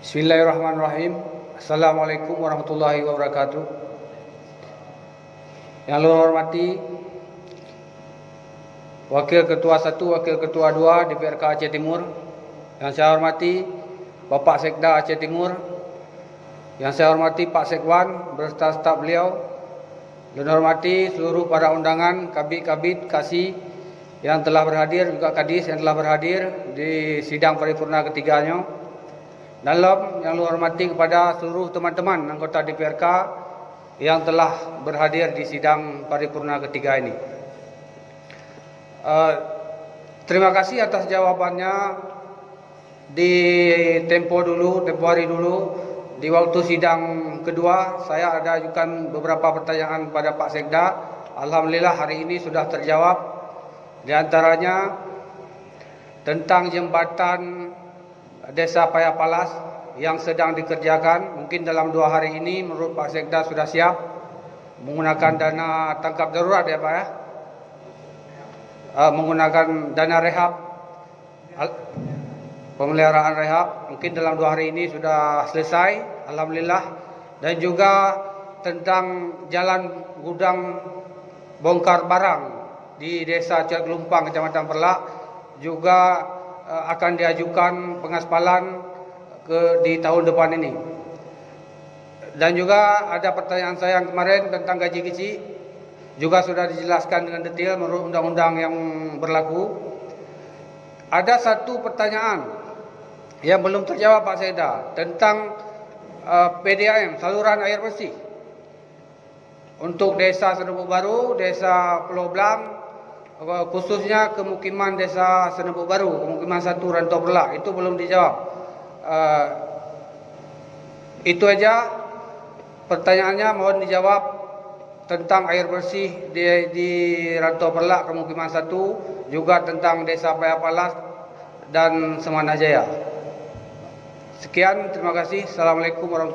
Bismillahirrahmanirrahim. Assalamualaikum warahmatullahi wabarakatuh. Yang saya hormati Wakil Ketua 1, Wakil Ketua 2 DPRK Aceh Timur. Yang saya hormati Bapak Sekda Aceh Timur. Yang saya hormati Pak Sekwan beserta staf beliau. Dan hormati seluruh para undangan, kabit-kabit, kasih yang telah berhadir, juga kadis yang telah berhadir di sidang paripurna ketiganya. Dalam yang saya hormati kepada seluruh teman-teman anggota DPRK yang telah berhadir di sidang paripurna ketiga ini. Terima kasih atas jawabannya di tempo hari dulu. Di waktu sidang kedua saya ada ajukan beberapa pertanyaan pada Pak Sekda. Alhamdulillah hari ini sudah terjawab. Di antaranya tentang jembatan Desa Payapalas yang sedang dikerjakan. Mungkin dalam 2 hari ini menurut Pak Sekda sudah siap menggunakan dana tangkap darurat ya Pak ya. Menggunakan dana rehab, pemeliharaan rehab. Mungkin dalam 2 hari ini sudah selesai, alhamdulillah. Dan juga tentang jalan gudang bongkar barang di Desa Celumpang, Kecamatan Perlak, juga akan diajukan pengaspalan di tahun depan ini. Dan juga ada pertanyaan saya yang kemarin tentang gaji kecil, juga sudah dijelaskan dengan detail menurut undang-undang yang berlaku. Ada satu pertanyaan yang belum terjawab Pak Sekda tentang PDAM, saluran air bersih untuk Desa Senebuk Baru, Desa Pulau Blang, khususnya kemukiman Desa Senebuk Baru, kemukiman 1 Rantau Perlak. Itu belum dijawab. Itu aja pertanyaannya, mohon dijawab tentang air bersih di Rantau Perlak, kemukiman 1, juga tentang Desa Payapalas dan Semana Jaya. Sekian, terima kasih. Assalamualaikum warahmatullahi wabarakatuh.